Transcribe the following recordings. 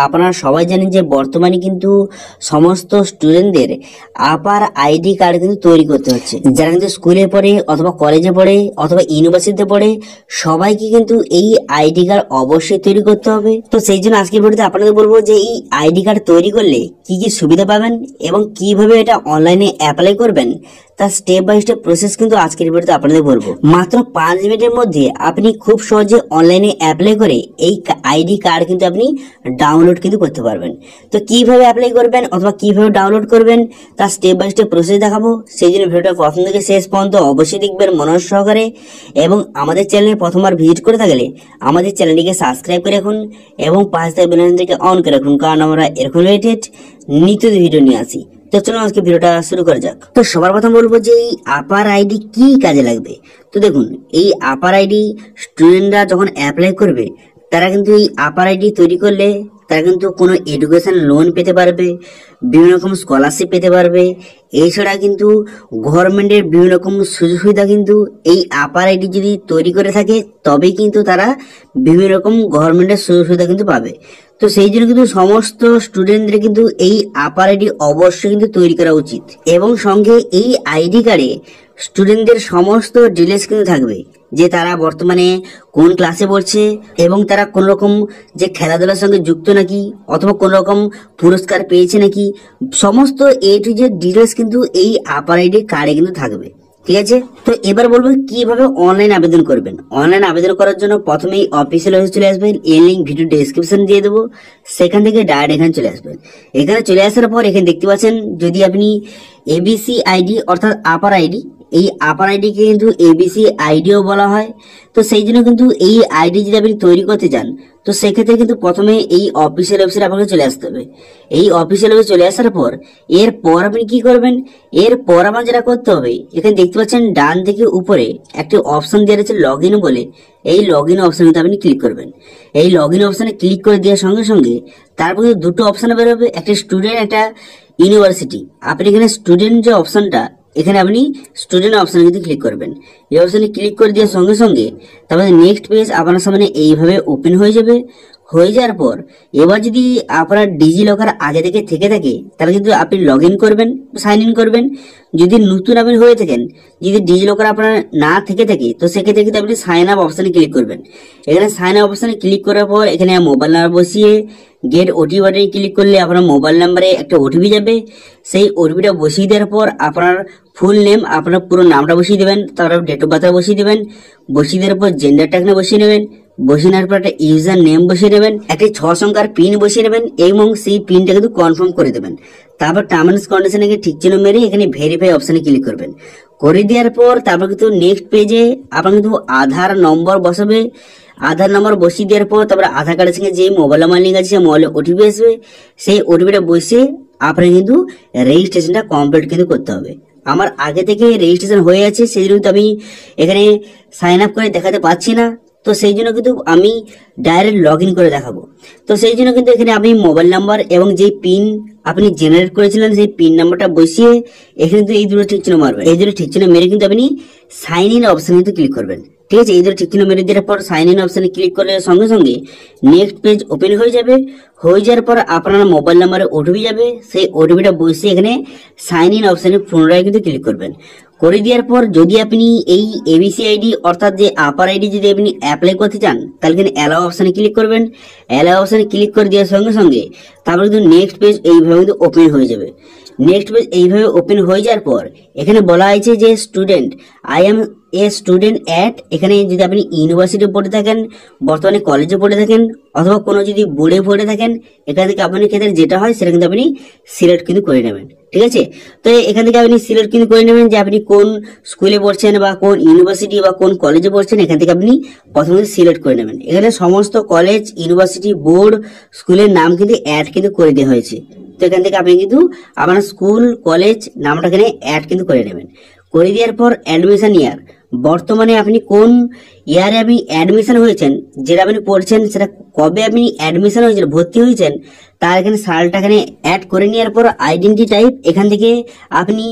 আপনারা সবাই জানেন যে বর্তমানে কিন্তু সমস্ত স্টুডেন্টদের আপার আইডি কার্ড কিন্তু তৈরি করতে হচ্ছে। যারা কিন্তু স্কুলে পড়ে অথবা কলেজে পড়ে অথবা ইউনিভার্সিটিতে পড়ে সবাইকে কিন্তু এই আইডি কার্ড অবশ্যই তৈরি করতে হবে। তো সেই জন্য আজকের ভিডিওতে আপনাদের বলবো যে এই আইডি কার্ড তৈরি করলে কি কি সুবিধা পাবেন এবং কিভাবে এটা অনলাইনে অ্যাপ্লাই করবেন তার স্টেপ বাই স্টেপ প্রসেস কিন্তু আজকের ভিডিওতে আপনাদের বলবো। মাত্র 5 মিনিটের মধ্যে আপনি খুব সহজে অনলাইনে অ্যাপ্লাই করে এই আইডি কার্ড কিন্তু আপনি ডাউনলোড কিন্তু করতে পারবেন। তো কিভাবে অ্যাপ্লাই করবেন অথবা কিভাবে ডাউনলোড করবেন তার স্টেপ বাই স্টেপ প্রসেস দেখাবো। সেই জন্য ভিডিওটা প্রথম থেকে শেষ পর্যন্ত অবশ্যই দেখবেন মনোযোগ সহকারে, এবং আমাদের চ্যানেলে প্রথমবার ভিজিট করে থাকলে আমাদের চ্যানেলটিকে সাবস্ক্রাইব করে রাখুন এবং পাশে থাকা বেল আইকনটিকে অন করে রাখুন, কারণ আমরা এরকম রিলেটেড নিত্য ভিডিও নিয়ে আসি। তো চলুন আজকে ভিডিওটা শুরু করা যাক। তো সবার প্রথম বলবো যে এই আপার আইডি কি কাজে লাগবে। তো দেখুন, এই আপার আইডি স্টুডেন্টরা যখন অ্যাপ্লাই করবে তারা কিন্তু এই আপার আইডি তৈরি করলে তারা কিন্তু কোনো এডুকেশন লোন পেতে পারবে, বিভিন্ন রকম স্কলারশিপ পেতে পারবে। এছাড়া কিন্তু গভর্নমেন্টের বিভিন্ন রকম সুযোগ সুবিধা কিন্তু এই আপার আইডি যদি তৈরি করে থাকে তবেই কিন্তু তারা বিভিন্ন রকম গভর্নমেন্টের সুযোগ সুবিধা কিন্তু পাবে। তো সেই জন্য কিন্তু সমস্ত স্টুডেন্টদের কিন্তু এই আপার আইডি অবশ্যই কিন্তু তৈরি করা উচিত, এবং সঙ্গে এই আইডি কার্ডে স্টুডেন্টদের সমস্ত ডিটেইলস কিন্তু থাকবে, যে তারা বর্তমানে কোন ক্লাসে পড়ছে এবং তারা কোন রকম যে খেলাধুলার সঙ্গে যুক্ত নাকি অথবা কোন রকম পুরস্কার পেয়েছে নাকি, সমস্ত এ টু জেড ডিটেইলস কিন্তু এই আপার আইডি কার্ডে কিন্তু থাকবে। ঠিক আছে, তো এবার বলবো কিভাবে অনলাইন আবেদন করবেন। অনলাইন আবেদন করার জন্য প্রথমেই অফিসিয়াল ওয়েবসাইটে চলে আসবেন, এর লিংক ভিডিও ডেসক্রিপশন দিয়ে দেবো, সেখান থেকে ডাইরেক্ট এখানে চলে আসবেন। এখানে চলে আসার পর এখানে দেখতে পাচ্ছেন যদি আপনি এবিসি আইডি অর্থাৎ আপার আইডি, এই আপার আইডিকে কিন্তু এবিসি আইডিও বলা হয়। তো সেই জন্য কিন্তু এই আইডি যদি আপনি তৈরি করতে চান তো সেক্ষেত্রে কিন্তু প্রথমে এই অফিসিয়াল ওয়েবসাইটে আপনাকে চলে আসতে হবে। এই অফিসিয়াল ওয়েবসাইটে চলে আসার পর এরপর আপনি কি করবেন, এরপর আমার যেটা করতে হবে, এখানে দেখতে পাচ্ছেন ডান থেকে উপরে একটি অপশন দেওয়া আছে লগ ইন বলে, এই লগ ইন অপশনে আপনি ক্লিক করবেন। এই লগ ইন অপশনে ক্লিক করে দেওয়ার সঙ্গে সঙ্গে তারপর দুটো অপশন বেরোবে, একটা স্টুডেন্ট একটা ইউনিভার্সিটি। আপনি এখানে স্টুডেন্ট যে অপশনটা, এখানে আপনি স্টুডেন্ট অপশনে কিন্তু ক্লিক করবেন। এই অপশনে ক্লিক করে দেওয়ার সঙ্গে সঙ্গে তারপরে নেক্সট পেজ আপনার সামনে এইভাবে ওপেন হয়ে যাবে। হয়ে যাওয়ার পর এবার যদি আপনার ডিজি লকার আগে থেকে থাকে তাহলে কিন্তু আপনি লগ ইন করবেন, সাইন ইন করবেন। যদি নতুন আপনি হয়ে থাকেন, যদি ডিজি লকার আপনার না থেকে থাকে তো সেক্ষেত্রে কিন্তু আপনি সাইন আপ অপশনে ক্লিক করবেন। এখানে সাইন আপ অপশনে ক্লিক করার পর এখানে মোবাইল নাম্বার বসিয়ে গেট ওটিপি বাটনে ক্লিক করলে আপনার মোবাইল নাম্বারে একটা ওটিপি যাবে। সেই ওটিপিটা বসিয়ে দেওয়ার পর আপনার ফুল নেম, আপনার পুরো নামটা বসিয়ে দেবেন, তারপর ডেট অফ বার্থ বসিয়ে দেবেন। বসিয়ে দেওয়ার পর জেন্ডারটা এখানে বসিয়ে নেবেন। বসিয়ে নেওয়ার পর একটা ইউজার নেম বসিয়ে নেবেন, একটি 6 সংখ্যার পিন বসিয়ে নেবেন এবং সেই পিনটা কিন্তু কনফার্ম করে দেবেন। তারপর টার্মস কন্ডিশনে ঠিক চিহ্ন মেরে এখানে ভেরিফাই অপশনে ক্লিক করবেন। করে দেওয়ার পর তারপর কিন্তু নেক্সট পেজে আপনার কিন্তু আধার নম্বর বসাবে। আধার নম্বর বসিয়ে দেওয়ার পর তারপর আধার কার্ডের সঙ্গে যে মোবাইল নাম্বার লিঙ্ক আছে সেই মোবাইলে ওটিপি আসবে। সেই ওটিপিটা বসিয়ে আপনার কিন্তু রেজিস্ট্রেশনটা কমপ্লিট কিন্তু করতে হবে। আমার আগে থেকে রেজিস্ট্রেশন হয়ে আছে, সেই জন্য আমি এখানে সাইন আপ করে দেখাতে পাচ্ছি না, তো সেই জন্য কিন্তু আমি ডাইরেক্ট লগ ইন করে দেখাবো। তো সেই জন্য কিন্তু এখানে আপনি মোবাইল নাম্বার এবং যে পিন আপনি জেনারেট করেছিলেন সেই পিন নাম্বারটা বসিয়ে এখানে কিন্তু এই দুটো ঠিক চিহ্ন মারবেন। এই দুটো ঠিক চিহ্ন মেরে কিন্তু আপনি সাইন ইন অপশনে কিন্তু ক্লিক করবেন। ঠিক আছে, এই দুটো ঠিক চিহ্ন মেরে দেওয়ার পর সাইন ইন অপশনে ক্লিক করার সঙ্গে সঙ্গে নেক্সট পেজ ওপেন হয়ে যাবে। হয়ে যাওয়ার পর আপনার মোবাইল নাম্বারে ওটিপি যাবে, সেই ওটিপিটা বসিয়ে এখানে সাইন ইন অপশনে পুনরায় কিন্তু ক্লিক করবেন। করে দেওয়ার পর যদি আপনি এই এবিসি আইডি অর্থাৎ যে আপার আইডি যদি আপনি অ্যাপ্লাই করতে চান তাহলে কিন্তু অ্যালাউ অপশনে ক্লিক করবেন। অ্যালাউ অপশনে ক্লিক করে দেওয়ার সঙ্গে সঙ্গে তারপর কিন্তু নেক্সট পেজ এইভাবে কিন্তু ওপেন হয়ে যাবে। নেক্সট পেজ এইভাবে ওপেন হয়ে যাওয়ার পর এখানে বলা হয়েছে যে student, I M a student at, এখানে যদি আপনি ইউনিভার্সিটি পড়ে থাকেন, বর্তমানে কলেজে পড়ে থাকেন অথবা কোনো যদি বোর্ডে পড়ে থাকেন, এখান থেকে আপনার ক্ষেত্রে যেটা হয় সেটা কিন্তু আপনি সিলেক্ট কিন্তু করে নেবেন। ঠিক আছে, তো এখান থেকে আপনি সিলেক্ট কিন্তু করে নেবেন যে আপনি কোন স্কুলে পড়ছেন বা কোন ইউনিভার্সিটি বা কোন কলেজে পড়ছেন, এখান থেকে আপনি প্রথমে সিলেক্ট করে নেবেন। এখানে সমস্ত কলেজ, ইউনিভার্সিটি, বোর্ড, স্কুলের নাম কিন্তু অ্যাড কিন্তু করে দেওয়া হয়েছে। তো এখান থেকে আপনি কিন্তু আপনার স্কুল কলেজ নামটা এখানে অ্যাড কিন্তু করে নেবেন। করে দেওয়ার পর অ্যাডমিশন ইয়ার, বর্তমানে আপনি কোন ইয়ারে আপনি অ্যাডমিশন হয়েছেন, যেটা আপনি পড়ছেন সেটা কবে আপনি অ্যাডমিশন হয়েছেন, ভর্তি হয়েছেন, তার এখানে সালটা এখানে অ্যাড করে নেওয়ার পর আইডেন্টি টাইপ, এখান থেকে আপনি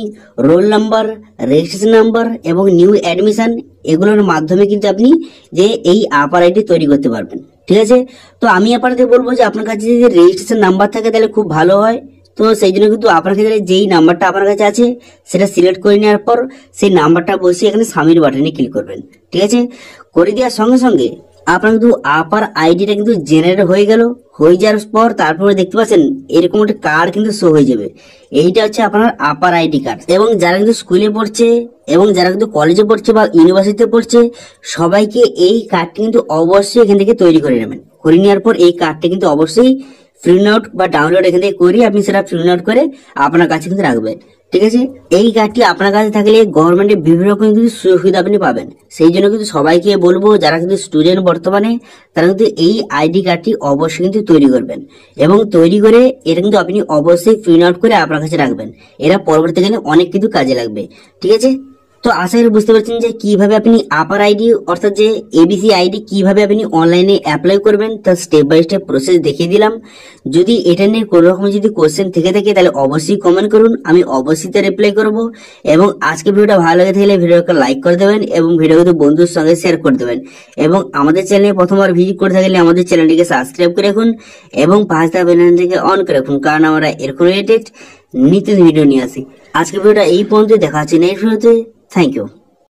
রোল নাম্বার, রেজিস্ট্রেশন নাম্বার এবং নিউ অ্যাডমিশন এগুলোর মাধ্যমে কিন্তু আপনি যে এই আপার আইডি তৈরি করতে পারবেন। ঠিক আছে। তো আমি আপনাদের বলবো যে আপনার কাছে যদি রেজিস্ট্রেশন নাম্বার থাকে তাহলে খুব ভালো হয়। তো সেই জন্য কিন্তু আপনার ক্ষেত্রে যেই নাম্বারটা আপনার কাছে আছে সেটা সিলেক্ট করে নেওয়ার পর সেই নাম্বারটা বসিয়ে এখানে সাবমিট বাটনে ক্লিক করবেন। ঠিক আছে, করে দেওয়ার সঙ্গে সঙ্গে আপনার কিন্তু আপার আইডিটা কিন্তু জেনারেট হয়ে গেল। হয়ে যাওয়ার পর তারপরে দেখতে পাচ্ছেন এরকম একটা কার্ড কিন্তু শো হয়ে যাবে। এইটা হচ্ছে আপনার আপার আইডি কার্ড। এবং যারা কিন্তু স্কুলে পড়ছে এবং যারা কিন্তু কলেজে পড়ছে বা ইউনিভার্সিটিতে পড়ছে সবাইকে এই কার্ডটি কিন্তু অবশ্যই এখান থেকে তৈরি করে নেবেন। করে নেওয়ার পর এই কার্ডটা কিন্তু অবশ্যই প্রিন্ট আউট বা ডাউনলোড এখান থেকে করে আপনি সেটা প্রিন্ট আউট করে আপনার কাছে কিন্তু রাখবেন। ঠিক আছে, এই কার্ডটি আপনার কাছে থাকলে গভর্নমেন্টের বিভিন্ন রকম কিন্তু সুবিধা আপনি পাবেন। সেই জন্য কিন্তু সবাইকে বলবো যারা কিন্তু স্টুডেন্ট বর্তমানে তারা কিন্তু এই আইডি কার্ডটি অবশ্যই কিন্তু তৈরি করবেন এবং তৈরি করে এটা কিন্তু আপনি অবশ্যই প্রিন্ট আউট করে আপনার কাছে রাখবেন। এরা পরবর্তীকালে অনেক কিছু কাজে লাগবে। ঠিক আছে, তো আশা করি বুঝতে পারছেন যে কিভাবে আপনি আপার আইডি অর্থাৎ যে এবিসি আইডি কিভাবে আপনি অনলাইনে অ্যাপ্লাই করবেন তার স্টেপ বাই স্টেপ প্রসেস দেখিয়ে দিলাম। যদি এটা নিয়ে কোনো রকম যদি কোশ্চেন থেকে থাকে তাহলে অবশ্যই কমেন্ট করুন, আমি অবশ্যই তা রিপ্লাই করব। এবং আজকে ভিডিওটা ভালো লাগে থাকলে ভিডিওকে লাইক করে দেবেন এবং ভিডিওকে বন্ধুর সঙ্গে শেয়ার করে দেবেন। এবং আমাদের চ্যানেলে প্রথমবার ভিজিট করে থাকলে আমাদের চ্যানেলটিকে সাবস্ক্রাইব করে রাখুন এবং পাঁচ দা বেল আইকনটিকে অন করে রাখুন, কারণ আমরা এরকম রিলেটেড নিত্য ভিডিও নিয়ে আসি। আজকে ভিডিওটা এই পর্যন্ত, দেখা হচ্ছে নেক্সট ভিডিওতে। Thank you.